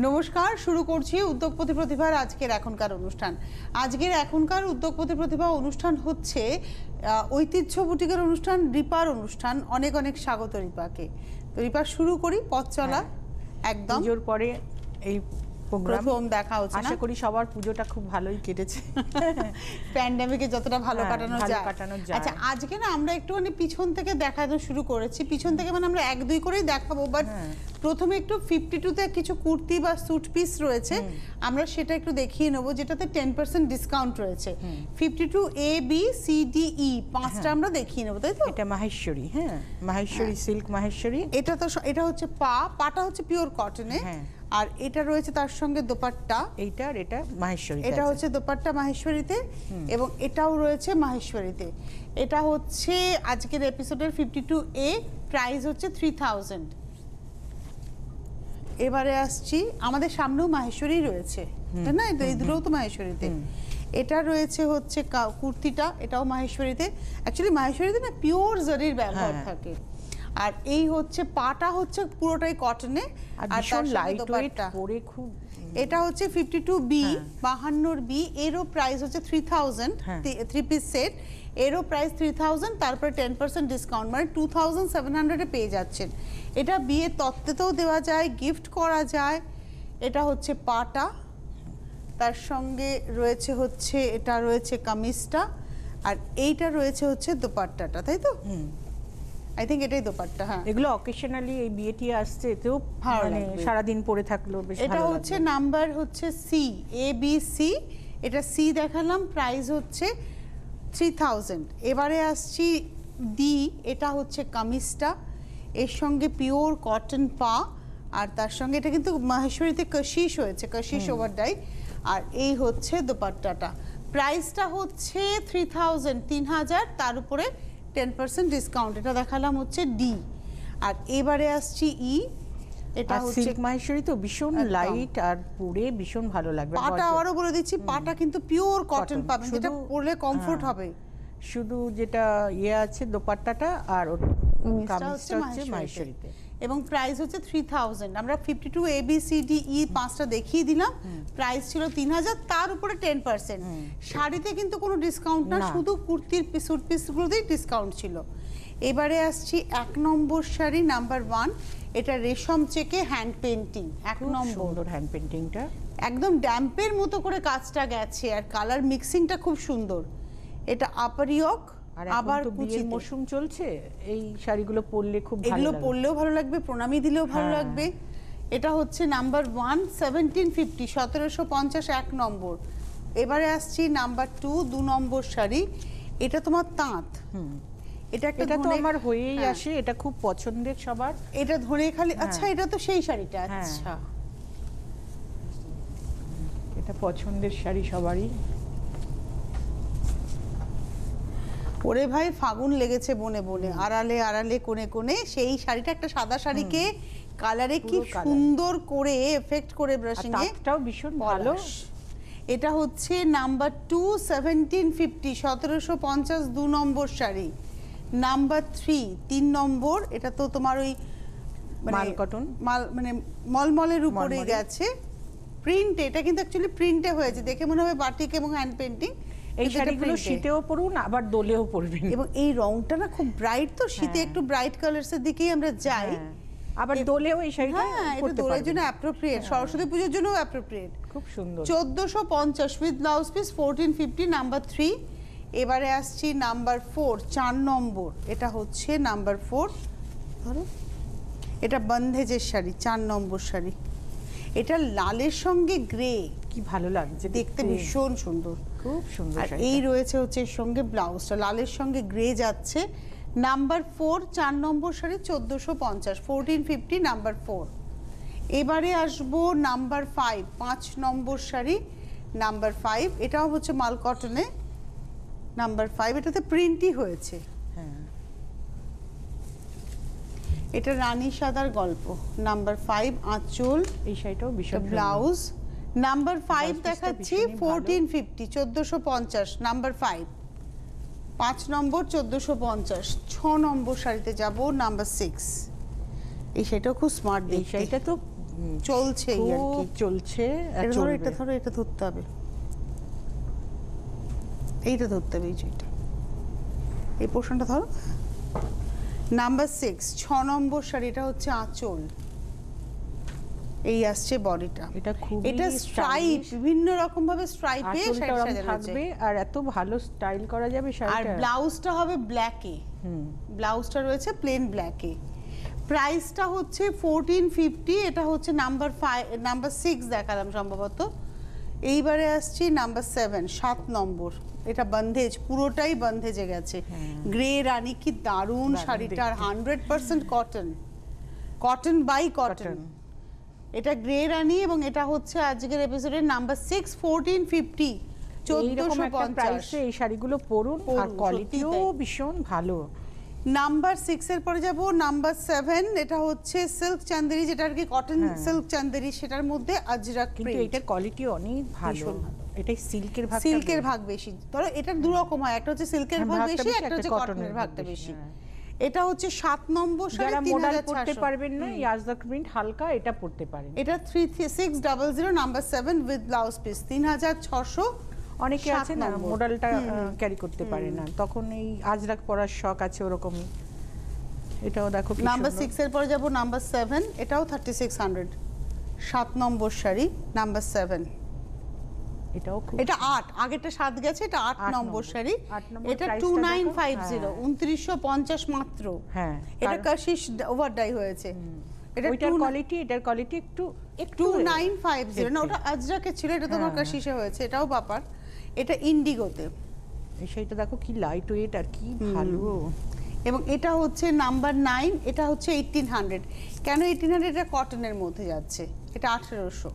নমস্কার, শুরু করছি উদ্যোগপতি প্রতিভার আজকের এখনকার অনুষ্ঠান। আজকের এখনকার উদ্যোগপতি প্রতিভা অনুষ্ঠান হচ্ছে ঐতিহ্য বুটিকের অনুষ্ঠান, রিপার অনুষ্ঠান। অনেক অনেক স্বাগত রিপাকে। তো রিপা, শুরু করি পথ চলা। একদম পুজোর পরে এই প্রথম দেখা হচ্ছে। আশা করি সবার পুজোটা খুব ভালোই কেটেছে, প্যান্ডেমিকে যতটা ভালো কাটানো যায়। আচ্ছা, আজকে না আমরা একটুখানি পিছন থেকে দেখানো শুরু করেছি। পিছন থেকে মানে আমরা এক দুই করেই দেখাবো, বাট প্রথমে একটু 52 তে কিছু কুর্তি বা স্যুট পিস রয়েছে, আমরা সেটা একটু দেখিয়ে নেবো, যেটাতে 10% ডিসকাউন্ট রয়েছে। 52 A B C D E পাঁচটা আমরা দেখিয়ে নেবো, তাই তো? এটা মাহেশ্বরী, মাহেশ্বরী সিল্ক মাহেশ্বরী। এটা হচ্ছে পাটা হচ্ছে পিওর কটনে, আর এটা রয়েছে তার সঙ্গে দোপাট্টা। এটা মাহেশ্বরী, এটা হচ্ছে দোপাট্টা মাহেশ্বরীতে, এবং এটাও রয়েছে মাহেশ্বরীতে। এটা হচ্ছে আজকের এপিসোডের 52A, প্রাইস হচ্ছে 3000। এবারে আসছি, আমাদের সামনেও মাহেশ্বরী রয়েছে, তাই না? এই দুটোও তো মাহেশ্বরীতে। এটা রয়েছে হচ্ছে কুর্তিটা, এটাও মাহেশ্বরীতে। অ্যাকচুয়ালি মাহেশ্বরীতে না পিওর জারির ব্যবহার থাকে। আর এই হচ্ছে পাটা হচ্ছে পুরোটাই কটনে, আর তার লাইট ওয়েট পরে খুব। এটা হচ্ছে 52B, 52B, এরও প্রাইস হচ্ছে 3000, 3 পিস সেট, এরও প্রাইস 3000, তারপরে 10% ডিসকাউন্ট, মানে 2700 এ পেয়ে যাচ্ছেন। এটা বিয়ের তত্ত্বেতেও দেওয়া যায়, গিফট করা যায়। এটা হচ্ছে পাটা, তার সঙ্গে রয়েছে হচ্ছে এটা রয়েছে কামিজটা, আর এইটা রয়েছে হচ্ছে দোপাট্টাটা, তাই তো? আই থিঙ্ক এটাই দোপাট্টা। এগুলো অকেশনালি এই বিয়েটি আসছে, এতেও মানে সারাদিন পরে থাকলো বেশ ভালো। এটা হচ্ছে নাম্বার হচ্ছে C, A B C, এটা C দেখালাম, প্রাইস হচ্ছে 3000। এবারে আসছি D, এটা হচ্ছে কামিজটা, এর সঙ্গে পিওর কটন পা, আর তার সঙ্গে এটা কিন্তু মাহেশ্বরীতে কশিশ হয়েছে, কশিশ ওভারডাই। আর এই হচ্ছে দোপাট্টাটা, প্রাইসটা হচ্ছে 3000, তার উপরে 10% ডিসকাউন্ট। এটা দেখালাম হচ্ছে D। আর এবারে আসছি E, এটা হচ্ছে সিল্ক মাহেশ্বরী, তো ভীষণ লাইট আর পরে ভীষণ ভালো লাগবে। পাটা আবারও বলে দিচ্ছি, পাটা কিন্তু পিওর কটন পাবেন, যেটা পরলে কমফোর্ট হবে। শুধু যেটা আছে দোপাট্টাটা, আর কামিজটা হচ্ছে মাহেশ্বরীতে, এবং প্রাইস হচ্ছে 3000। আমরা 52 A B C D E পাঁচটা দেখিয়ে দিলাম, প্রাইস ছিল 3000, তার উপরে 10%। শাড়িতে কিন্তু কোনো ডিসকাউন্ট না, শুধু কুর্তির স্যুট পিসগুলোতেই ডিসকাউন্ট ছিল। এবারে আসছি 1 নম্বর শাড়ি, নাম্বার 1, এটা রেশম চেকে হ্যান্ড পেইন্টিং, 1 নম্বর হ্যান্ড পেইন্টিংটা একদম ড্যাম্পের মতো করে কাজটা গেছে, আর কালার মিক্সিংটা খুব সুন্দর। এটা আপার ইয়ক, আবার কুচির মৌসুম চলছে, এই শাড়িগুলো পরলে খুব ভালো, এগুলো পরলেও ভালো লাগবে, প্রণামী দিলেও ভালো লাগবে। এটা হচ্ছে নাম্বার 1, 1750, 1750, 1 নম্বর। এবারে আসছি নাম্বার 2, 2 নম্বর শাড়ি, এটা তোমার তাঁত। এটা তো আমার হয়েই আসে, এটা খুব পছন্দের সবার। এটা ধরে খালি, আচ্ছা এটা তো সেই শাড়িটা, আচ্ছা এটা পছন্দের শাড়ি সবারই। ওরে ভাই, ফাগুন লেগেছে বনে বনে, আড়ালে আড়ালে কোণে কোণে, সেই শাড়িটা, একটা সাদা শাড়িকে কালারে কি সুন্দর করে এফেক্ট করে ব্রাশিং এ, তাও ভীষণ ভালো। এটা হচ্ছে নাম্বার 2, 1750, 1750, 2 নম্বর শাড়ি। নাম্বার 3, 3 নম্বর, এটা তো তোমার ওই মাল কটন, মানে মলমলের উপরে গেছে প্রিন্ট। এটা কিন্তু অ্যাকচুয়ালি প্রিন্টে হয়েছে, দেখে মনে হবে বাটিক এবং হ্যান্ড পেইন্টিং। এই শাড়িগুলো শীতেও পরুন, আবার দোলেও পরবেন, এবং এই রংটা না খুব ব্রাইট, তো শীতে একটু ব্রাইট কালারস এর দিকেই আমরা যাই, আবার দোলেও এই শাড়িটা এটা দোলের জন্য অ্যাপ্রোপ্রিয়েট, সরস্বতী পুজোর জন্য অ্যাপ্রোপ্রিয়েট, খুব সুন্দর। 1450 উইথ ব্লাউজ পিস, 1450, নাম্বার 3। এবারে আসছি নাম্বার 4, 4 নম্বর, এটা হচ্ছে নাম্বার 4, ধরো এটা বন্ধেজের শাড়ি, 4 নম্বর শাড়ি। এটা লালের সঙ্গে গ্রে, কি ভালো লাগছে দেখতে, ভীষণ সুন্দর, খুব সুন্দর। আর এই রয়েছে হচ্ছে এর সঙ্গে ব্লাউজটা, লালের সঙ্গে গ্রে যাচ্ছে। নাম্বার 4, 4 নম্বর শাড়ি, 1450, 1450, নাম্বার 4। এবারে আসবো নাম্বার 5, 5 নম্বর শাড়ি, নাম্বার 5, এটাও হচ্ছে মাল কটনে, নাম্বার 5, এটাতে প্রিন্টই হয়েছে। এটা রানী সাদার গল্প, নাম্বার 5, আঁচল, এই শাড়িটাও ভীষণ, ব্লাউজ। নাম্বার 5 দেখাচ্ছি, 1450, 1450, নাম্বার 5, 5 নম্বর, 1450। 6 নম্বর শাড়িতে যাব, নাম্বার 6, এই শাড়িটাও খুব স্মার্ট, এই শাড়িটা তো চলছে এই আর কি, খুব চলছে আর এটা ধরো, চলবে। এটা ধরো, এটা ধরতে হবে, এইটা ধরতে হবে, এই যে এটা, এই পোর্শনটা ধরো। নাম্বার 6, 6 নম্বর শাড়ি, এটা হচ্ছে আঁচল, এই আসছে বডিটা, এটা খুব এটা স্ট্রাইপ, বিভিন্ন রকম ভাবে স্ট্রাইপে শাড়ি সাজানো থাকবে আর এত ভালো স্টাইল করা যাবে আর শাড়িটা। ব্লাউজটা হবে ব্ল্যাকে, ব্লাউজটা রয়েছে প্লেন ব্ল্যাকে। প্রাইসটা হচ্ছে 1450, এটা হচ্ছে নাম্বার 6 দেখালাম সম্ভবত। এইবারে আসছি নাম্বার 7, 7 নম্বর, এটা বন্ধেজ, পুরোটাই বন্ধেজে গেছে, গ্রে রানী, কি দারুণ শাড়িটা, 100% কটন, কটন বাই কটন। এটা গ্রে রানী এবং এটা হচ্ছে আজকের এপিসোডের নাম্বার 6, 1450, 1450 এই শাড়িগুলো পরুন, আর পরুন, কোয়ালিটিও সত্যি তাই। ভীষণ ভালো। নাম্বার 6 এর পরে যাব নাম্বার 7, এটা হচ্ছে সিল্ক চান্দেরি, যেটা আর কি কটন সিল্ক চান্দেরি, সেটার মধ্যে আজরাক কিন্তু প্রিন্ট, এটার কোয়ালিটি অনেক ভালো, ভীষণ ভালো। এটাই সিল্কের ভাগ, সিল্কের ভাগ বেশি, ধরো এটার দু রকম হয়, একটা হচ্ছে সিল্কের ভাগ ভাগটা বেশি, বেশি, একটা একটা হচ্ছে কটনের কটনের ভাগ ভাগটা বেশি, বেশি। হ্যাঁ। এটা হচ্ছে 7 নম্বর শাড়ি, যারা মডাল পড়তে 3400, পারবেন না, এই আজরাক প্রিন্ট হালকা, এটা পড়তে পারেন। এটা 3600, নাম্বার 7 উইথ ব্লাউজ পিস, 3600। অনেকে আছে না মডেলটা ক্যারি করতে পারে না, তখন এই আজরাক পরার শখ আছে ওরকমই। এটাও দেখো কি নাম্বার সুন্দর। 6 এর পরে যাব নাম্বার 7, এটাও 3600, 7 নম্বর শাড়ি, নাম্বার 7। এটাও খুব, এটা 8, আগেরটা 7 গেছে, এটা 8 8 নম্বর শাড়ি, 8 নম্বর এটা price টা 2950, দেখো। 2950 মাত্র। হ্যাঁ, এটা কাশিশ ওভার ডাই হয়েছে, এটা ওইটার কোয়ালিটি, এটার কোয়ালিটি একটু 2950, না ওটা আজরাকে ছিল, এটা তোমার হ্যাঁ। কাশিশে হয়েছে, এটাও বাপার। এটা ইন্ডিগোতে, এই শাড়িটা দেখো কি লাইট ওয়েট আর কি ভালো। এবং এটা হচ্ছে নাম্বার 9, এটা হচ্ছে 1800। কেন 1800? এটা কটনের মধ্যে যাচ্ছে, এটা 1800।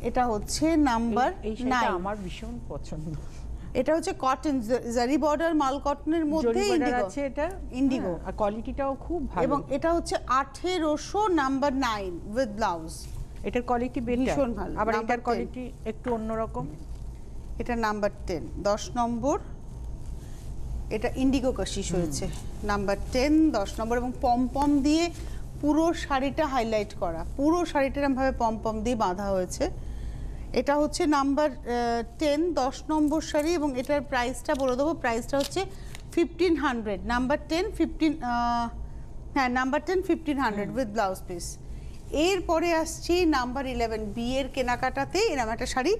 এটা হচ্ছে নাম্বার এই শাড়িটা 9, আমার ভীষণ পছন্দ। এটা হচ্ছে কটন, জারি বর্ডার মাল কটনের মধ্যে জরি বর্ডার ইন্ডিগো আছে, এটা ইন্ডিগো, আর কোয়ালিটিটাও খুব ভালো। এবং এটা হচ্ছে 1800, নাম্বার 9 উইথ ব্লাউজ। এটার কোয়ালিটি বেটার, ভীষণ ভালো। আবার Number এটার 10, কোয়ালিটি একটু অন্যরকম। এটা নাম্বার 10, 10 নম্বর, এটা ইন্ডিগো কাশিশ হয়েছে, নাম্বার 10, 10 নম্বর, এবং পমপম দিয়ে পুরো শাড়িটা হাইলাইট করা, পুরো শাড়িটা এরকমভাবে পমপম দিয়ে বাঁধা হয়েছে। এটা হচ্ছে নাম্বার 10, 10 নম্বর শাড়ি, এবং এটার প্রাইসটা বলে দেবো, প্রাইসটা হচ্ছে 1500, নাম্বার 10, 15, হ্যাঁ নাম্বার 10, 1500 উইথ ব্লাউজ পিস। এরপরে আসছি নাম্বার 11, বিয়ের কেনাকাটাতে এরকম একটা শাড়ি।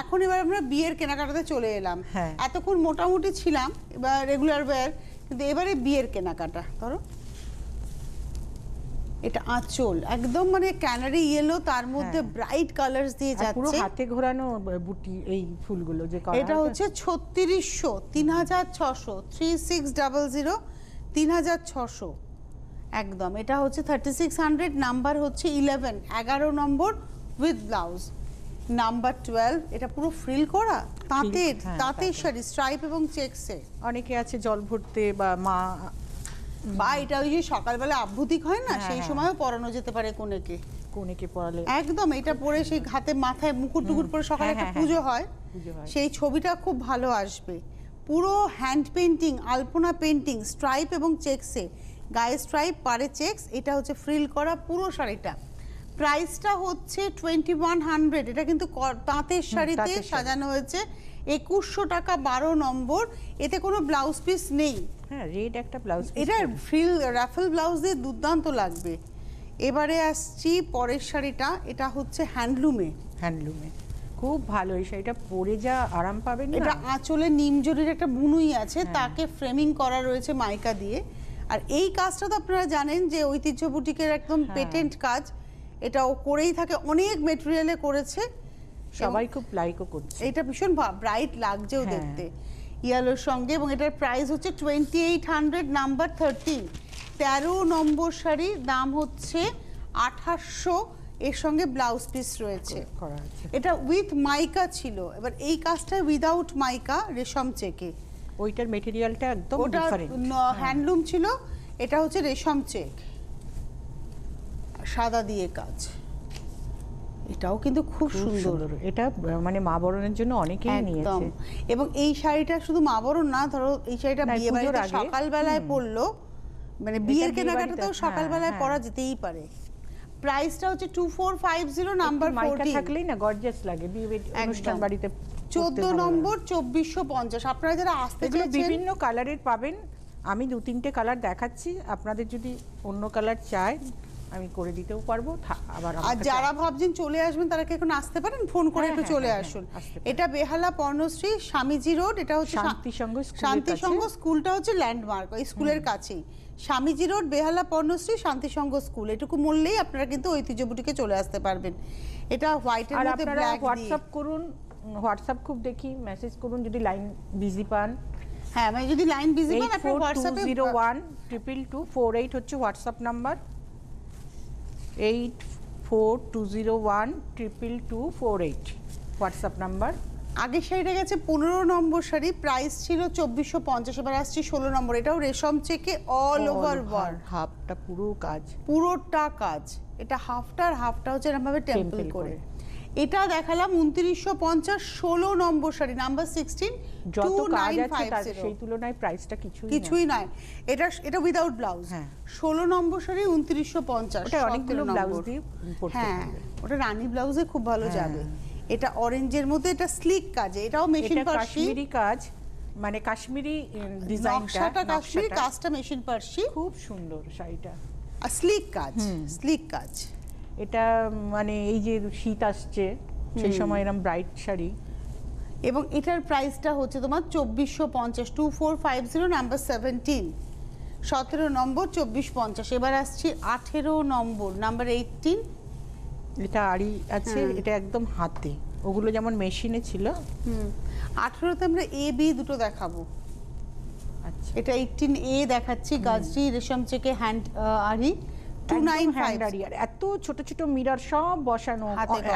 এখন এবার আমরা বিয়ের কেনাকাটাতে চলে এলাম, এতক্ষণ মোটামুটি ছিলাম এবার রেগুলার ওয়্যার, কিন্তু এবারে বিয়ের কেনাকাটা। ধরো এটা আঁচল, একদম মানে ক্যানারি ইয়েলো, তার মধ্যে ব্রাইট কালার্স দিয়ে আর পুরো যাচ্ছে, হাতে ঘোরানো বুটি, এই ফুলগুলো যে করা এটা হয়, হচ্ছে 3600, 3600, 3600, 3600 একদম। এটা হচ্ছে 3600, নাম্বার হচ্ছে 11, 11 নম্বর উইথ ব্লাউজ। নাম্বার 12, এটা পুরো ফ্রিল করা তাঁতের, হ্যাঁ, তাঁতের শাড়ি, স্ট্রাইপ এবং চেকসে। অনেকে আছে জল ভরতে বা মা, বা এটা ওই যে সকালবেলা আভ্যুতিক হয় না, সেই সময়ও পরানো যেতে পারে কোনেকে, কোনেকে পরালে একদম। এটা পরে সেই হাতে মাথায় মুকুট টুকুট পরে সকালে একটা পুজো হয়, সেই ছবিটা খুব ভালো আসবে। পুরো হ্যান্ড পেন্টিং, আলপনা পেন্টিং, স্ট্রাইপ এবং চেকসে, গায়ে স্ট্রাইপ, পারে চেকস, এটা হচ্ছে ফ্রিল করা পুরো শাড়িটা। প্রাইসটা হচ্ছে 2100, এটা কিন্তু তাঁতের শাড়িতে সাজানো হয়েছে, 2100 টাকা, 12 নম্বর। এতে কোনো ব্লাউজ পিস নেই, হ্যাঁ রেড একটা ব্লাউজ, এটা ফ্রিল রাফেল ব্লাউজ দিয়ে দুর্দান্ত লাগবে। এবারে আসছি পরের শাড়িটা, এটা হচ্ছে হ্যান্ডলুমে, হ্যান্ডলুমে খুব ভালো। এই শাড়িটা পরে যা আরাম পাবেন না। এটা আঁচলে নিমজরির একটা বুনুই আছে, তাকে ফ্রেমিং করা রয়েছে মাইকা দিয়ে। আর এই কাজটা তো আপনারা জানেন যে ঐতিহ্য বুটিকের একদম পেটেন্ট কাজ, এটা ও করেই থাকে, অনেক মেটেরিয়ালে করেছে, সবাই খুব লাইকও করছে। এটা ভীষণ ব্রাইট লাগছেও দেখতে ইয়েলোর সঙ্গে, এবং এটার প্রাইস হচ্ছে 2800, নাম্বার 13, 13 নম্বর শাড়ি, দাম হচ্ছে 2800, এর সঙ্গে ব্লাউজ পিস রয়েছে করা আছে। এটা উইথ মাইকা ছিল, এবার এই কাজটা উইদাউট মাইকা, রেশম চেকে, ওইটার মেটেরিয়ালটা একদম ওটা ডিফারেন্ট, হ্যান্ডলুম ছিল, এটা হচ্ছে রেশম চেক, সাদা দিয়ে কাজ, এটাও কিন্তু খুব সুন্দর। এটা মানে মা বরণের জন্য অনেকেই নিয়েছে। এবং এই শাড়িটা শুধু মা বরণ না, ধরো এই শাড়িটা বিয়ে বাড়িতে সকালবেলায় পরলো, মানে বিয়ের কেনাকাটাতেও সকালবেলায় পরা যেতেই পারে। প্রাইসটা হচ্ছে 2450 নাম্বার মাইকা 14 থাকলেই না গর্জিয়াস লাগে বিয়ে অনুষ্ঠান বাড়িতে 14 নম্বর 2450। আপনারা যারা আসতে এগুলো চাইছেন বিভিন্ন কালারের পাবেন, আমি 2-3টে কালার দেখাচ্ছি, আপনাদের যদি অন্য কালার চাই আমি করে দিতেও পারবো। আবার আর যারা ভাবছেন চলে আসবেন তারা কি এখন আসতে পারেন, ফোন করে একটু চলে আসুন। এটা বেহালা পর্ণশ্রী স্বামীজি রোড, এটা হচ্ছে শান্তিসংঘ স্কুলটা হচ্ছে ল্যান্ডমার্ক, ওই স্কুলের কাছেই স্বামীজি রোড, বেহালা পর্ণশ্রী শান্তিসংঘ স্কুল, এটুকু বললেই আপনারা কিন্তু ঐতিহ্য বুটিকে চলে আসতে পারবেন। এটা হোয়াইটের মধ্যে ব্ল্যাক দিয়ে। হোয়াটসঅ্যাপ করুন, হোয়াটসঅ্যাপ খুব দেখি, মেসেজ করুন যদি লাইন বিজি পান। হ্যাঁ মানে যদি লাইন বিজি পান আপনি হোয়াটসঅ্যাপে 8420122248 হচ্ছে হোয়াটসঅ্যাপ নাম্বার, 8420122248 হোয়াটসঅ্যাপ নাম্বার। আগের শাড়িটা গেছে 15 নম্বর শাড়ি, প্রাইস ছিল 2450, এবার আসছে 16 নম্বর। এটাও রেশম চেকে অল ওভার ওয়ার্ক, হাফটা পুরো কাজ, পুরোটা কাজ। এটা হাফটা হচ্ছে এরকমভাবে টেম্পল করে। এটা দেখালাম 2950, 16 নম্বর শাড়ি নাম্বার 16, যত কাজ আছে তার সেই তুলনায় প্রাইসটা কিছুই নয়। এটা উইদাউট ব্লাউজ। 16 নম্বর শাড়ি 2950, ওটা অনেকগুলো ব্লাউজ দিয়ে পরতে হ্যাঁ ওটা রানী ব্লাউজে খুব ভালো যাবে। এটা অরেঞ্জের মধ্যে, এটা স্লিক কাজে, এটাও মেশিন পার্সি, কাশ্মীরি কাজ, মানে কাশ্মীরি ডিজাইনটা, কাশ্মীরি কাজটা মেশিন পার্সি, খুব সুন্দর শাড়িটা। আর স্লিক কাজ। এটা মানে এই যে শীত আসছে সেই সময় এরকম ব্রাইট শাড়ি। এবং এটার প্রাইসটা হচ্ছে তোমার 2450, 2450 নাম্বার 17, 17 নম্বর 2450। এবার আসছি 18 নম্বর নাম্বার 18। এটা আড়ি আছে, এটা একদম হাতে, ওগুলো যেমন মেশিনে ছিল। 18তে আমরা এ বি দুটো দেখাবো। আচ্ছা এটা 18A দেখাচ্ছি, গাজরি রেশম চেকে হ্যান্ড আড়ি 295। আর এত ছোট ছোট মিরর সব বসানো,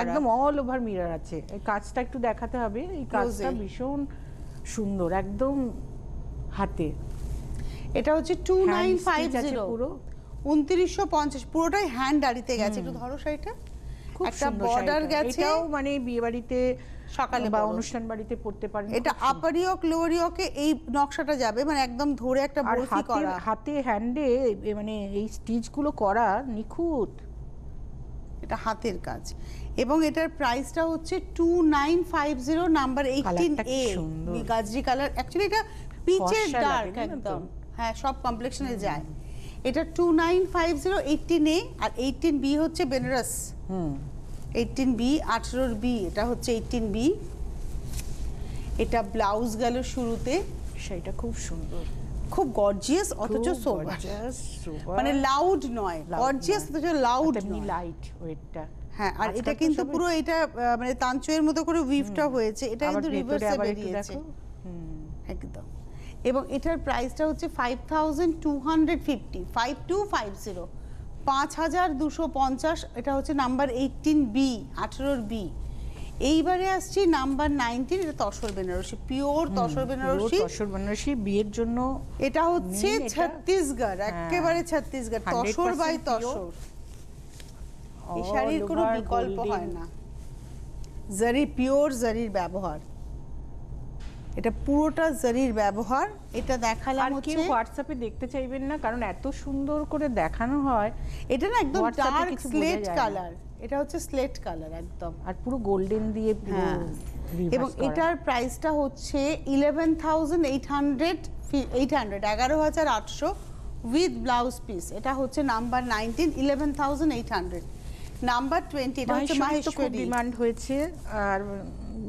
একদম অল ওভার মিরর আছে। এই কাজটা একটু দেখাতে হবে, এই কাজটা ভীষণ সুন্দর, একদম হাতে। এটা হচ্ছে 2950, পুরো 2950, পুরোটাই হ্যান্ড আড়িতে গেছে। একটু ধরো শাড়িটা, একটা বর্ডার গেছে। এটাও মানে বিয়ে বাড়িতে সকালে বা অনুষ্ঠান বাড়িতে পড়তে পারেন। এটা আপার ইয়ক লোয়ার ইয়কে এই নকশাটা যাবে, মানে একদম ধরে একটা বরফি করা, হাতে হ্যান্ডে মানে এই স্টিচগুলো করা নিখুঁত। এটা হাতের কাজ। এবং এটার প্রাইসটা হচ্ছে 2950 নাম্বার 18A, গাজরি কালার। অ্যাকচুয়ালি এটা পিচের ডার্ক একদম, হ্যাঁ সব কমপ্লেক্সনে যায়। এটা 2950 18A, আর 18B হচ্ছে বেনারস। 18B 18B, এটা হচ্ছে 18B। এটা ব্লাউজ গেল শুরুতে, সেটা খুব সুন্দর, খুব গর্জিয়াস অথচ সোবার, মানে লাউড নয়, গর্জিয়াস অথচ লাউড নয়, লাইট ওয়েটটা। হ্যাঁ আর এটা কিন্তু পুরো এটা মানে তাঞ্চয়ের মতো করে উইভটা হয়েছে, এটা কিন্তু রিভার্সে বেরিয়েছে একদম। এবং এটার প্রাইসটা হচ্ছে 5250, 5250, 5250। এটা হচ্ছে নাম্বার 18B, 18B। এইবারে আসছি নাম্বার 19, এটা তসর বেনারসি, পিওর তসর বেনারসি, বিয়ের জন্য। এটা হচ্ছে ছত্তিশগড়, একেবারে ছত্তিশগড়, তসর বাই তসর। এই শাড়ির কোনো বিকল্প হয় না, জারি, পিওর জারির ব্যবহার, এটা পুরোটা জারির ব্যবহার। এটা দেখালাম হচ্ছে, কেউ হোয়াটসঅ্যাপে দেখতে চাইবেন না কারণ এত সুন্দর করে দেখানো হয়। এটা না একদম ডার্ক স্লেট কালার, এটা হচ্ছে স্লেট কালার একদম, আর পুরো গোল্ডেন দিয়ে পুরো। এবং এটার প্রাইসটা হচ্ছে 11,800, 11,800 উইথ ব্লাউজ পিস। এটা হচ্ছে নাম্বার 19, 11,800। নাম্বার 20, এটা হচ্ছে মাহেশ্বরী, ডিমান্ড হয়েছে আর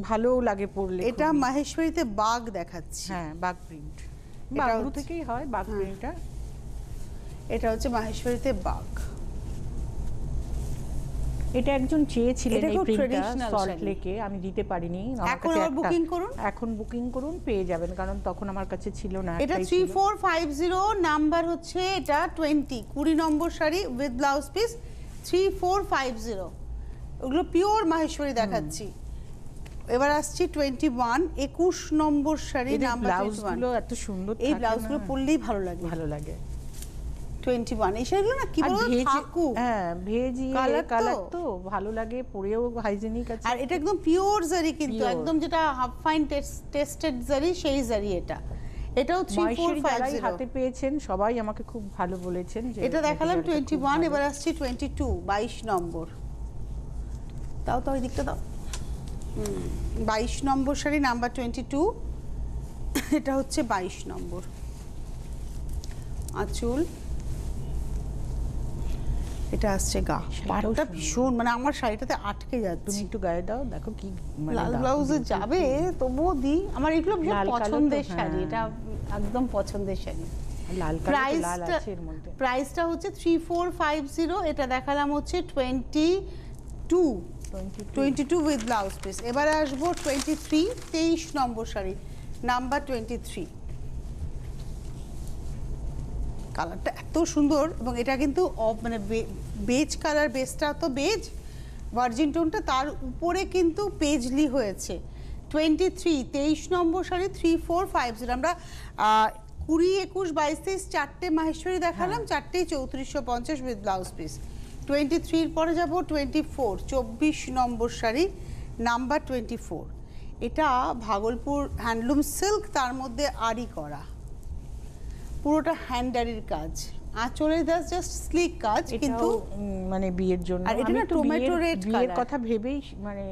ভালো লাগে পরলে। এটা মাহেশ্বরীতে বাগ দেখাচ্ছি, হ্যাঁ বাগ প্রিন্ট, বাগরু থেকেই হয় বাগ প্রিন্টটা। এটা হচ্ছে মাহেশ্বরীতে বাগ। এটা একজন চেয়েছিলেন এই প্রিন্টটা সল্ট লেকে, আমি দিতে পারিনি। এখন বুকিং করুন, এখন বুকিং করুন, পেয়ে যাবেন, কারণ তখন আমার কাছে ছিল না। এটা 3450 নাম্বার হচ্ছে, এটা 20 নম্বর শাড়ি উইথ ব্লাউজ পিস, 3450। ওগুলো পিওর মাহেশ্বরী দেখাচ্ছি। এবার আসছি 21, 21 নম্বর শাড়ি নাম্বার 21। এত সুন্দর, এই ব্লাউজগুলো পরলেই ভালো লাগে। 21 এই শাড়িগুলো না কি বলবো, থাকু, হ্যাঁ ভেজি কালার তো ভালো লাগে, পরেও হাইজেনিক আছে। আর এটা একদম পিওর জারি, কিন্তু একদম যেটা হাফ ফাইন টেস্টেড জারি, সেই জারি এটা। এটাও 3450 হাতে পেয়েছেন সবাই আমাকে খুব ভালো বলেছেন যে এটা দেখালাম 21, এবার আসছি 22 22 নম্বর। তাও তো ওই দিকটা দাও। 22 নম্বর শাড়ি নাম্বার 22, এটা হচ্ছে 22 নম্বর। আঁচল, এটা আসছে গা, পাটটা ভীষণ মানে আমার শাড়িটাতে আটকে যাচ্ছে। তুমি একটু গায়ে দাও, দেখো কি লাল ব্লাউজে যাবে তবুও দিই, আমার এগুলো ভীষণ পছন্দের শাড়ি, এটা একদম পছন্দের শাড়ি। লাল কালার লাল আছে এর মধ্যে। প্রাইসটা হচ্ছে 3450, এটা দেখালাম হচ্ছে 22 উইথ ব্লাউজ পিস। এবার আসবো 23 নম্বর শাড়ি নাম্বার 23। কালারটা এত সুন্দর এবং এটা কিন্তু মানে বেজ কালার, বেজটা তো বেজ, ভার্জিন টোনটা, তার উপরে কিন্তু পেজলি হয়েছে। 23 নম্বর শাড়ি 3450। আমরা 20, 21, 22, 23 চারটে মাহেশ্বরী দেখালাম, চারটেই 3450 উইথ ব্লাউজ পিস। 23 পরে যাব 24 নম্বর শাড়ি নাম্বার 24। এটা ভাগলপুর হ্যান্ডলুম সিল্ক, তার মধ্যে আরি করা, পুরোটা হ্যান্ডারির কাজ, আঁচলে জাস্ট স্লিক কাজ, কিন্তু মানে বিয়ের জন্য। আর এটা টমেটো রেড কালার, বিয়ের কথা ভেবেই মানে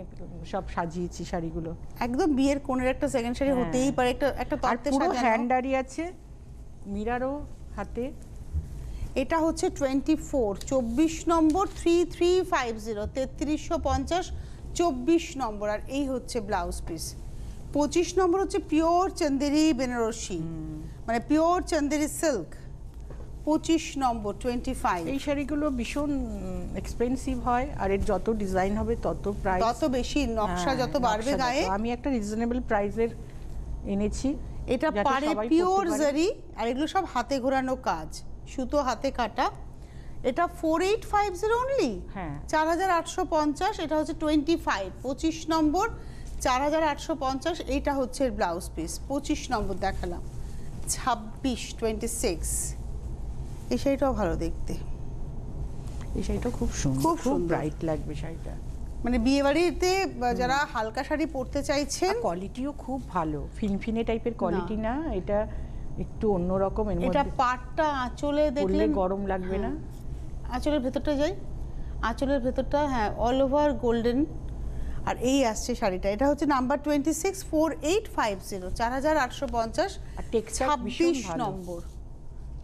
সব সাজিয়েছি শাড়িগুলো। একদম বিয়ের কোণের একটা সেকেন্ড শাড়ি হতেই পারে, একটা তত্ত্বে সাজানো। পুরো হ্যান্ডারি আছে, মিরারও হাতে। এটা হচ্ছে 24 নম্বর 3350, 3350, 24 নম্বর। আর এই হচ্ছে ব্লাউজ পিস। 25 নম্বর হচ্ছে পিওর চন্দেরি বেনারসি, মানে পিওর চন্দেরি সিল্ক। 25 নম্বর 25। এই শাড়িগুলো ভীষণ এক্সপেন্সিভ হয়, আর এর যত ডিজাইন হবে তত প্রাইস, তত বেশি নকশা যত বাড়বে গায়ে। আমি একটা রিজনেবল প্রাইসের এনেছি। এটা পারে পিওর জারি, আর এগুলো সব হাতে ঘোরানো কাজ, সুতো হাতে কাটা। এটা 4850 অনলি, 4850। এটা হচ্ছে 25 নম্বর 4850। এইটা হচ্ছে ব্লাউজ পিস। 25 নম্বর দেখালাম। 26 এই শাড়িটাও ভালো দেখতে, এই শাড়িটা খুব সুন্দর, খুব ব্রাইট লাগবে শাড়িটা। মানে বিয়ে বাড়িতে যারা হালকা শাড়ি পরতে চাইছেন, কোয়ালিটিও খুব ভালো, ফিনফিনে টাইপের কোয়ালিটি না, এটা একটু অন্যরকম। এর মধ্যে এটা পাটটা আঁচলে দেখলে গরম লাগবে না। আঁচলের ভেতরটা যাই, আঁচলের ভেতরটা অল ওভার গোল্ডেন। আর এই আসছে শাড়িটা, এটা হচ্ছে নাম্বার 26, 4850, 4850। আর texture 26 number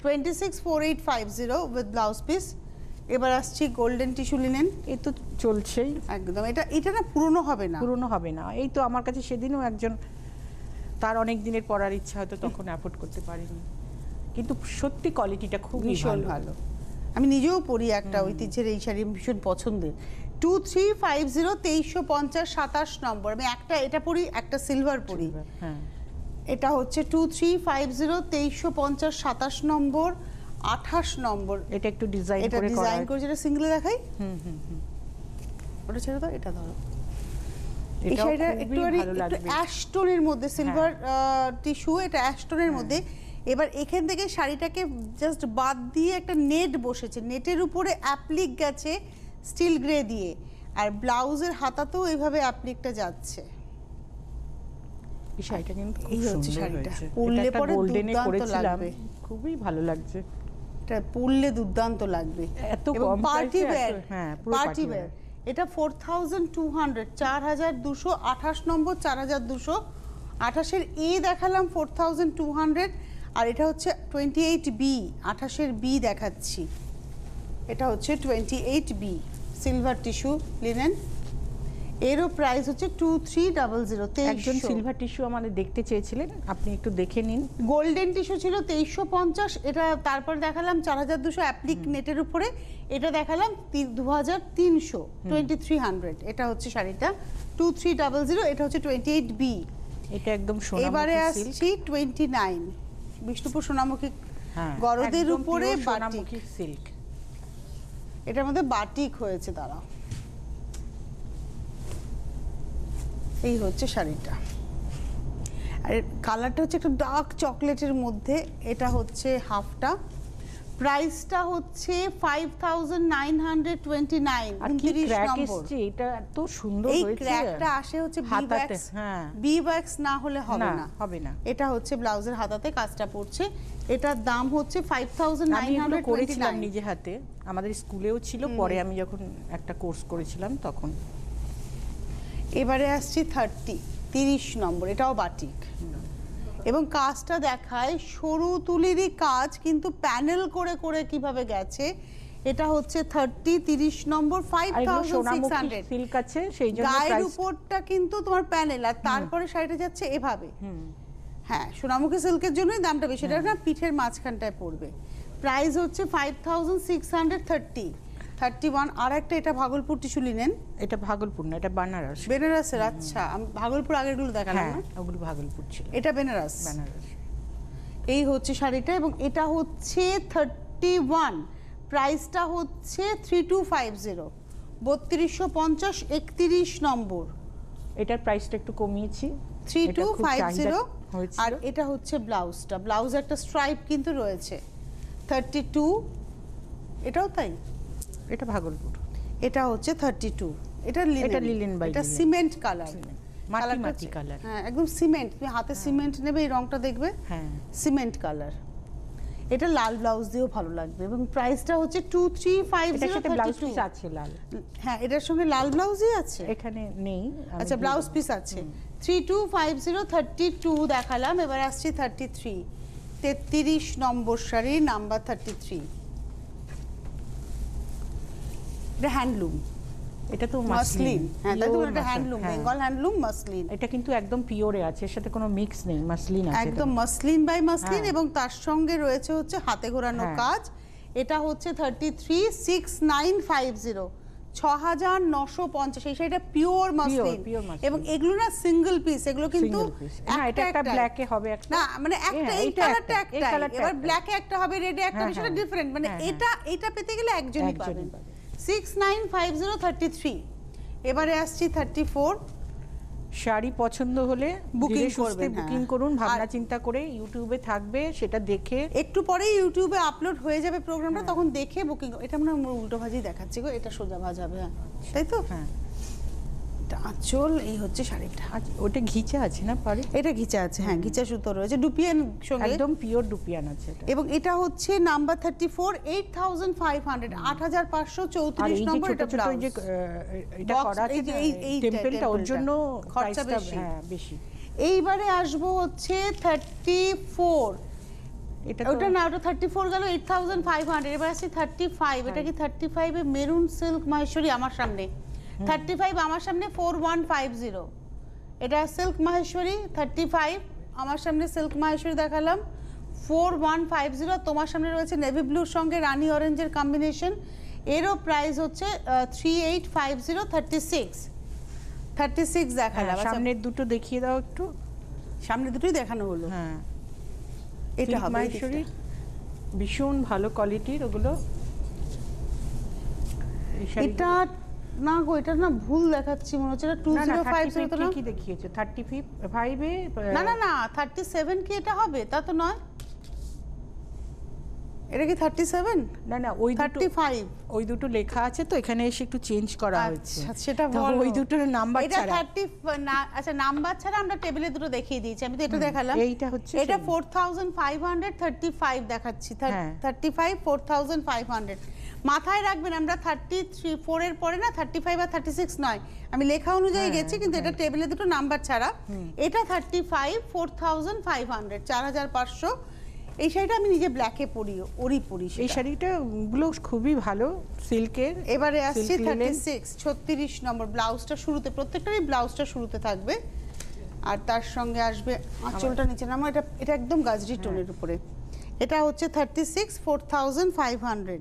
26, 4850 with blouse piece. এবার আসছি গোল্ডেন টিস্যু লিনেন। এই তো চলছেই একদম, এটা না পুরনো হবে না, পুরনো হবে না। এই তো আমার কাছে সেদিনও একজন, তার অনেক দিনের পরার ইচ্ছা হয়তো, তখন অ্যাফোর্ড করতে পারিনি, কিন্তু সত্যি কোয়ালিটিটা খুব ভীষণ ভালো। আমি নিজেও পরি একটা ঐতিহ্যের এই শাড়ি, ভীষণ পছন্দের। 2350, 2350, 27 নম্বর। আমি একটা এটা পরি, একটা সিলভার পরি। এটা হচ্ছে 2350, 2350, 27 নম্বর, 28 নম্বর। এটা একটু ডিজাইন করে, এটা ডিজাইন করে, যেটা সিঙ্গেলে দেখাই। ওটা ছেড়ে দাও, এটা ধরো। এই শাড়িটা একটু অ্যাশটোনের মধ্যে, সিলভার টিস্যু, এটা অ্যাশটোনের মধ্যে। এবার এখান থেকে শাড়িটাকে জাস্ট বাদ দিয়ে একটা নেট বসেছে, নেটের উপরে অ্যাপ্লিক গেছে স্টিল গ্রে দিয়ে, আর ব্লাউজের হাতাতেও এইভাবে অ্যাপ্লিকটা যাচ্ছে। এই শাড়িটা কিন্তু খুব সুন্দর শাড়িটা হয়েছে, পরলে পরে দুর্দান্ত লাগবে, খুবই ভালো লাগছে। এটা পরলে দুর্দান্ত লাগবে, এত কম পার্টি ওয়্যার। পুরো পার্টি ওয়্যার। এটা 4200, 4228 নম্বর, 4228 এর এ দেখালাম 4200। আর এটা হচ্ছে 28B, 28 বি দেখাচ্ছি। এটা হচ্ছে 28B সিলভার টিস্যু লিনেন। এরও প্রাইস হচ্ছে 2300। একজন সিলভার টিস্যু আমাদের দেখতে চেয়েছিলেন, আপনি একটু দেখে নিন। গোল্ডেন টিস্যু ছিল 2350, এটা তারপর দেখালাম 4200 অ্যাপ্লিক নেটের উপরে। এটা দেখালাম 2300, 2300। এটা হচ্ছে শাড়িটা 2300। এটা হচ্ছে 28B। এটা একদম সোনামুখী। এবারে আসছি 29 বিষ্ণুপুর সোনামুখী গরদের উপরে বাটিক সিল্ক। এটার মধ্যে বাটিক হয়েছে, দাঁড়াও। এই হচ্ছে শাড়িটা, আর কালারটা হচ্ছে একটু ডার্ক চকলেটের মধ্যে। এটা হচ্ছে হাফটা। প্রাইসটা হচ্ছে 5929 আর কি 29 ক্র্যাক নম্বর। এসছে, এটা এত সুন্দর এই হয়েছে। ক্র্যাকটা আসে হচ্ছে হাতাতে, হ্যাঁ। বি ওয়্যাক্স না হলে হবে না। হবে না। এটা হচ্ছে ব্লাউজের হাতাতে কাজটা পড়ছে। এটার দাম হচ্ছে আমি এগুলো করেছিলাম 5929। নিজে হাতে, আমাদের স্কুলেও ছিল, পরে আমি যখন একটা কোর্স করেছিলাম তখন। এবারে আসছি 30 নম্বর, এটাও বাটিক এবং কাজটা দেখায় সরু তুলিরই কাজ, কিন্তু প্যানেল করে করে কিভাবে গেছে। এটা হচ্ছে 30 নম্বর, 5600। সিল্ক আছে সেই জন্য গায়ের প্রাইস। উপরটা কিন্তু তোমার প্যানেল, আর তারপরে শাড়িটা যাচ্ছে এভাবে। হ্যাঁ, সোনামুখী সিল্কের জন্যই দামটা বেশি। এটা না পিঠের মাঝখানটায় পড়বে। প্রাইস হচ্ছে 5631। আর একটা এটা ভাগলপুর টিস্যু লিনেন। এটা ভাগলপুর না, এটা বানারস। বেনারসের? আচ্ছা, আমি ভাগলপুর আগেরগুলো দেখালাম হ্যাঁ, না, ওগুলো ভাগলপুর ছিল। এটা বেনারস। বানারস। এই হচ্ছে শাড়িটা এবং এটা হচ্ছে 31। প্রাইসটা হচ্ছে 3250, 3250, 31 নম্বর। এটার প্রাইসটা একটু কমিয়েছি, 3250। হয়েছিল। আর এটা হচ্ছে ব্লাউজটা, ব্লাউজ একটা স্ট্রাইপ কিন্তু রয়েছে। 32, এটাও তাই। এটা ভাগলপুর। এটা হচ্ছে 32। এটা লিনেন বাই এটা লিনেন। সিমেন্ট কালার, মাটি মাটি কালার। হ্যাঁ, একদম সিমেন্ট। তুমি হাতে সিমেন্ট নেবে, এই রংটা দেখবে। হ্যাঁ, সিমেন্ট কালার। এটা লাল ব্লাউজ দিয়েও ভালো লাগবে এবং প্রাইসটা হচ্ছে 2350। এটার সাথে ব্লাউজ পিস আছে লাল। হ্যাঁ, এটার সঙ্গে লাল ব্লাউজই আছে। এখানে নেই। আচ্ছা, ব্লাউজ পিস আছে। 3250, 32 দেখালাম। এবার আসছি 33 নম্বর শাড়ি, নাম্বার 33। এটা হ্যান্ডলুম, এটা তো মাসলিন। হ্যাঁ, তাই তো, Pure এটা হ্যান্ডলুম, হ্যাঁ। Bengal handloom muslin. এটা কিন্তু একদম পিওরে আছে, এর সাথে কোনো মিক্স নেই, মাসলিন আছে একদম মাসলিন বাই মাসলিন। হ্যাঁ। এবং তার সঙ্গে রয়েছে হচ্ছে হাতে ঘোরানো হ্যাঁ। কাজ। এটা হচ্ছে 336950, 6950। এই শাড়িটা পিওর মাসলিন pure muslin। এবং এগুলো না সিঙ্গেল পিস, এগুলো কিন্তু Single piece। হ্যাঁ, এটা একটা ব্ল্যাকে হবে একটা। না, মানে একটা এই এইটা কালারটা একটা, এই একটা, কালারটা এবার একটা। ব্ল্যাকে একটা হবে, রেডে একটা হবে, হ্যাঁ, সেটা হ্যাঁ। ডিফারেন্ট। মানে হ্যাঁ, এটা পেতে গেলে একজনই একজনই পাবেন। পাবে। 6950, 33। এবারে আসছি 34। শাড়ি পছন্দ হলে Booking ধীরে সুস্থে করবেন, বুকিং হ্যাঁ। করুন, ভাবনা আর- চিন্তা করে। ইউটিউবে থাকবে, সেটা দেখে। একটু পরেই ইউটিউবে আপলোড হয়ে যাবে প্রোগ্রামটা, তখন দেখে বুকিং। এটা মনে হয় উল্টো ভাজি দেখাচ্ছি গো, এটা সোজা ভাজ হবে। হ্যাঁ, তাই তো। হ্যাঁ, এটা আঁচল, এই হচ্ছে শাড়িটা। আচ্ছা, ওটা ঘিচা আছে না পারে? এটা ঘিচা আছে, হ্যাঁ, ঘিচা সুতো রয়েছে ডুপিয়ান সঙ্গে। একদম পিওর ডুপিয়ান আছে এটা। এবং এটা হচ্ছে নাম্বার 34, 8500, আর 8534 এই যে নম্বর। ছোট এটা ছোট ব্লাউজ। এই যে এটা Box, করা আছে এই যে এই টেম্পলটা, ওর টেম্পলটা। জন্য খরচা প্রাইসটা বেশি। হ্যাঁ বেশি। এইবারে আসবো হচ্ছে 34। এটা ওটা না, ওটা 34 গেল, 8500। এবার আসছে 35। এটা কি 35 এ মেরুন সিল্ক মাহেশ্বরী আমার সামনে? 35 আমার সামনে 4150। এটা সিল্ক মাহেশ্বরী 35 আমার সামনে, সিল্ক মাহেশ্বরী দেখালাম 4150। তোমার সামনে রয়েছে নেভি ব্লুর সঙ্গে রানী অরেঞ্জের কম্বিনেশন, এরও প্রাইস হচ্ছে 3850। 36 দেখালাম। আচ্ছা, সামনের দুটো দেখিয়ে দাও একটু। সামনে দুটোই দেখানো হলো। হ্যাঁ, এটা সিল্ক হবে মাহেশ্বরী, ভীষণ ভালো কোয়ালিটির ওগুলো। এই শাড়িগুলো- এটা না গো, এটা না ভুল দেখাচ্ছি মনে হচ্ছে। এটা না, না, 2050 তো না। কি দেখিয়েছো? 35 এ না না না, 37 কি এটা হবে? তা তো নয়। এটা কি 37? না না, ওই দুটো 35। ওই দুটো লেখা আছে তো, এখানে এসে একটু চেঞ্জ করা হয়েছে। আচ্ছা, সেটা তো বলো। ওই দুটোর নাম্বার এটা ছাড়া। 30 না, আচ্ছা, নাম্বার ছাড়া আমরা টেবিলে দুটো দেখিয়ে দিয়েছি। আমি তো এটা দেখালাম। এইটা হচ্ছে এটা সেই। 4535 দেখাচ্ছি। হ্যাঁ। 35 4500। মাথায় রাখবেন, আমরা 34 এর পরে না 35 আর 36 নয়, আমি লেখা অনুযায়ী গেছি, কিন্তু এটা টেবিলে দুটো নাম্বার ছাড়া। এটা 35 4500, 4500। এই শাড়িটা আমি নিজে ব্ল্যাকে পরি, পরি এই শাড়িটা গুলো খুবই ভালো সিল্কের। এবারে আসছি Silk linen। 36 নম্বর। ব্লাউজটা শুরুতে, প্রত্যেকটারই ব্লাউজটা শুরুতে থাকবে, আর তার সঙ্গে আসবে আঁচলটা নিচে নামা। এটা একদম গাজরি টোনের উপরে। এটা হচ্ছে 36 4500।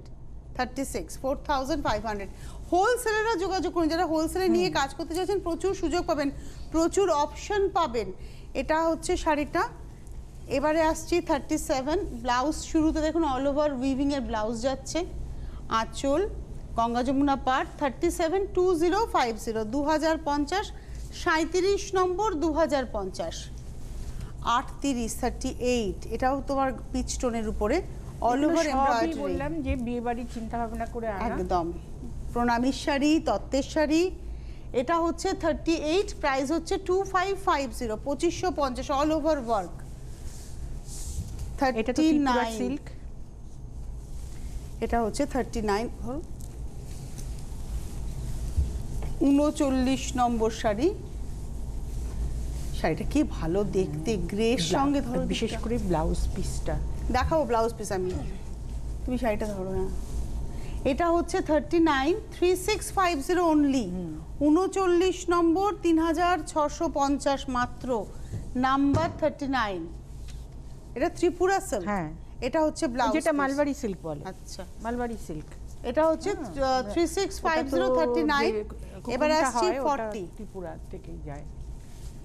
36 4500। হোলসেলেরও যোগাযোগ করুন, যারা হোলসেলে নিয়ে কাজ করতে চাইছেন, প্রচুর সুযোগ পাবেন, প্রচুর অপশন পাবেন। এটা হচ্ছে শাড়িটা। এবারে আসছি 37। ব্লাউজ শুরুতে দেখুন অল ওভার উইভিং এর ব্লাউজ যাচ্ছে, আঁচল গঙ্গা যমুনা পাট। 37 2050, 2050, 37 নম্বর, 2050। 38 38, এটাও তোমার পিচ টোনের উপরে, অল ওভার এমব্রয়ডারি। বললাম যে বিয়ে বাড়ির চিন্তা ভাবনা করে আনা। একদম প্রণামীর শাড়ি, তত্ত্বের শাড়ি। এটা হচ্ছে 38, প্রাইস হচ্ছে 2550, 2550, অল ওভার ওয়ার্ক। এটা তো ত্রিপুরা সিল্ক। এটা হচ্ছে 39, 39 নম্বর শাড়ি। শাড়িটা কি ভালো দেখতে, গ্রের সঙ্গে ধরো, বিশেষ করে ব্লাউজ পিসটা দেখাবো। ব্লাউজ পিস আমি, তুমি শাড়িটা ধরো না। এটা হচ্ছে 39, 3650 অনলি, 39 নম্বর, 3650 মাত্র, নাম্বার 39। এটা ত্রিপুরা সিল্ক। হ্যাঁ, এটা হচ্ছে ব্লাউজ, যেটা মালবাড়ি সিল্ক বলে। আচ্ছা, মালবাড়ি সিল্ক। এটা হচ্ছে 3650, 39। এবার আসছি 40, ত্রিপুরা থেকে যায়।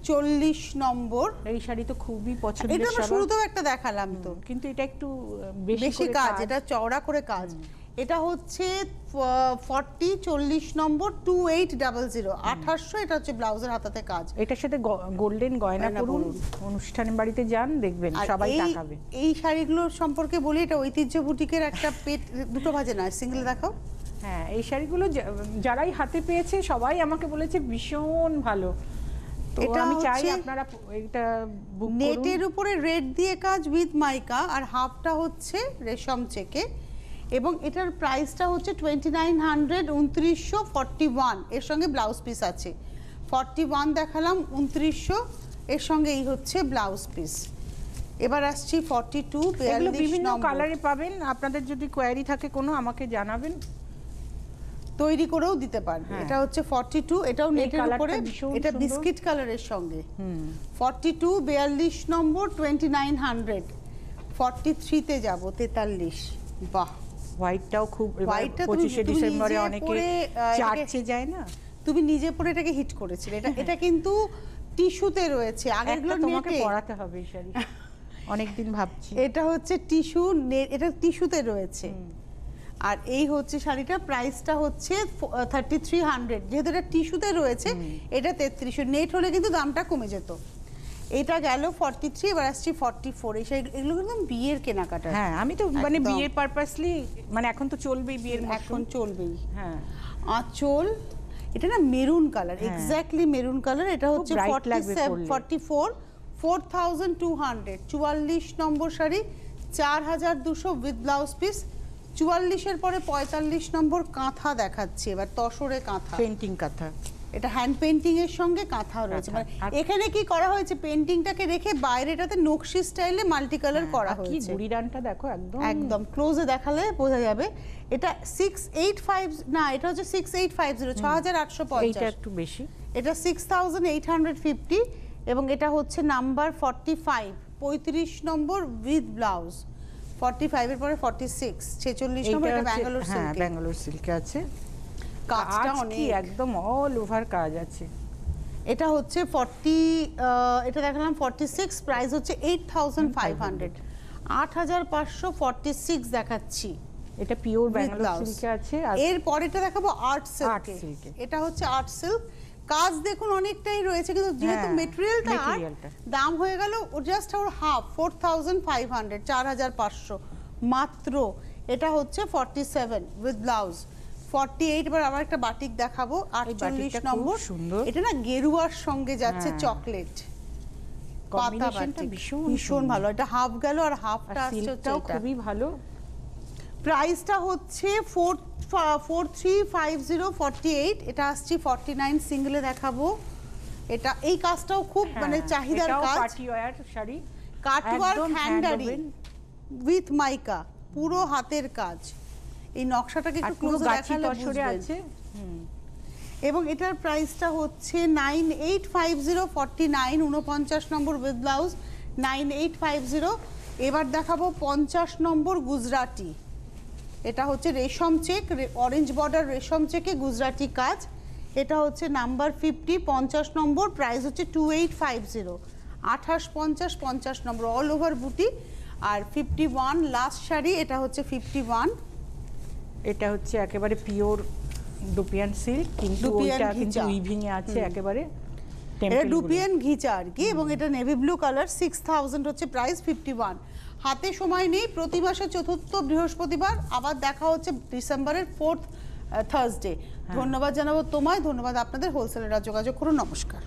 40 নম্বর। এই শাড়ি তো খুবই পছন্দের। এটা আমরা শুরুতেও একটা দেখালাম তো, কিন্তু এটা একটু বেশি কাজ, এটা চওড়া করে কাজ। এটা হচ্ছে 40, 40 নম্বর, 2800, 2800। এটা হচ্ছে ব্লাউজের হাতাতে কাজ। এটার সাথে গোল্ডেন গয়না পরুন, অনুষ্ঠানের বাড়িতে যান, দেখবেন সবাই তাকাবে। এই শাড়িগুলোর সম্পর্কে বলি, এটা ঐতিহ্য বুটিকের একটা পেট দুটো ভাজে না, সিঙ্গেল দেখাও। হ্যাঁ, এই শাড়িগুলো যারাই হাতে পেয়েছে সবাই আমাকে বলেছে ভীষণ ভালো। তো আমি চাই আপনারা এটা বুক করুন। নেটের উপরে রেড দিয়ে কাজ উইথ মাইকা, আর হাফটা হচ্ছে রেশম চেকে, এবং এটার প্রাইসটা হচ্ছে 2900, 2941। এর সঙ্গে ব্লাউজ পিস আছে। 41 দেখালাম, 2900 এর সঙ্গে এই হচ্ছে ব্লাউজ পিস। এবার আসছি 42, 42 বিভিন্ন নম্বর। কালারে পাবেন। আপনাদের যদি কোয়ারি থাকে কোনো আমাকে জানাবেন, তৈরি করেও দিতে পারবে। এটা হচ্ছে 42, এটাও নেটের উপরে, এটা বিস্কিট কালারের সঙ্গে। 42, 42 নম্বর, 2900। 43 তে যাব, 43। বাহ, হোয়াইটটাও খুব, হোয়াইটটা 25শে ডিসেম্বরে অনেকে চার্চে যায় না, তুমি নিজে পরে এটাকে হিট করেছিলে। এটা কিন্তু টিস্যুতে রয়েছে, আগেরগুলো তোমাকে নেটে। পরাতে হবে এই শাড়ি, অনেকদিন ভাবছি। এটা হচ্ছে টিস্যু, এটা টিস্যুতে রয়েছে। আর এই হচ্ছে শাড়িটা, প্রাইসটা হচ্ছে 3300, যেহেতু এটা টিস্যুতে রয়েছে। এটা 3300, নেট হলে কিন্তু দামটা কমে যেত। এটা গেল 43। এবার আসছি 44। এই শাড়ি, এগুলো কিন্তু বিয়ের কেনাকাটা। হ্যাঁ, আমি তো মানে বিয়ের পারপাসলি, মানে এখন তো চলবেই বিয়ের, এখন চলবেই। হ্যাঁ, আঁচল, এটা না maroon colour, exactly maroon colour. এটা হচ্ছে 44, 4200, 44 নম্বর শাড়ি, 4200 উইথ ব্লাউজ পিস। 44 এর পরে 45 নম্বর কাঁথা দেখাচ্ছি এবার, তসরে কাঁথা, পেন্টিং কাঁথা। এটা হ্যান্ড পেন্টিং এর সঙ্গে কাঁথা রয়েছে। মানে এখানে কি করা হয়েছে, পেন্টিংটাকে রেখে বাইরেটাতে নকশি স্টাইলে মাল্টি কালার করা হয়েছে। কি গুড়িরানটা দেখো, একদম একদম ক্লোজে দেখালে বোঝা যাবে। এটা 685, না এটা হচ্ছে 6850, 6850। এইটা একটু বেশি। এটা 6850, এবং এটা হচ্ছে নাম্বার 45, 35 নম্বর উইথ ব্লাউজ। 45 এর পরে 46, 46 নম্বর। এটা ব্যাঙ্গালোর সিল্ক। হ্যাঁ, ব্যাঙ্গালোর সিল্কে আছে। কাজটা অনেক, একদম অল ওভার কাজ আছে। এটা হচ্ছে 40, এটা দেখালাম 46, প্রাইস হচ্ছে 8500, 8546 দেখাচ্ছি। এটা পিওর ব্যাঙ্গালোর সিল্কে আছে। আর এর পরেটা দেখাবো আর্ট সিল্কে। এটা হচ্ছে আর্ট সিল্ক, কাজ দেখুন অনেকটাই রয়েছে, কিন্তু যেহেতু মেটেরিয়ালটা দাম হয়ে গেল জাস্ট ওর হাফ, 4500, 4500 মাত্র। এটা হচ্ছে 47 উইথ ব্লাউজ। 48, এবার আবার একটা বাটিক দেখাবো, 48 নম্বর। এটা না গেরুয়ার সঙ্গে যাচ্ছে, চকলেট পাতা বাটিক, ভীষণ ভালো। এটা হাফ গেল, আর হাফটা আসছে খুবই ভালো। প্রাইসটা হচ্ছে 4350, 48। এটা আসছে 49 সিঙ্গেলে দেখাবো। এটা এই কাজটাও খুব মানে চাহিদার কাজ, পার্টি ওয়্যার শাড়ি, কাটওয়ার্ক হ্যান্ডারি উইথ মাইকা, পুরো হাতের কাজ। এই নকশাটাকে একটু ক্লোজে দেখালে বুঝবেন। এবং এটার প্রাইসটা হচ্ছে 9850, 49, 49 নম্বর উইথ ব্লাউজ, 9850। এবার দেখাবো 50 নম্বর গুজরাটি। এটা হচ্ছে রেশম চেক, অরেঞ্জ বর্ডার রেশম চেকে গুজরাটি কাজ। এটা হচ্ছে নাম্বার 50, 50 নম্বর, প্রাইস হচ্ছে 2850, 2850, 50 নম্বর, অল ওভার বুটি। আর 51 লাস্ট শাড়ি, এটা হচ্ছে 51। এটা হচ্ছে একেবারে পিওর ডুপিয়ান সিল্ক, কিন্তু ওইটা কিন্তু উইভিং এ আছে একেবারে। এটা ডুপিয়ান ঘিচা আর কি, এবং এটা নেভি ব্লু কালার, 6000 হচ্ছে প্রাইস, 51। হাতে সময় নেই, প্রতি মাসের চতুর্থ বৃহস্পতিবার আবার দেখা হচ্ছে ডিসেম্বরের 4th থার্সডে। ধন্যবাদ জানাবো তোমায়, ধন্যবাদ আপনাদের। হোলসেলাররা যোগাযোগ করুন, নমস্কার।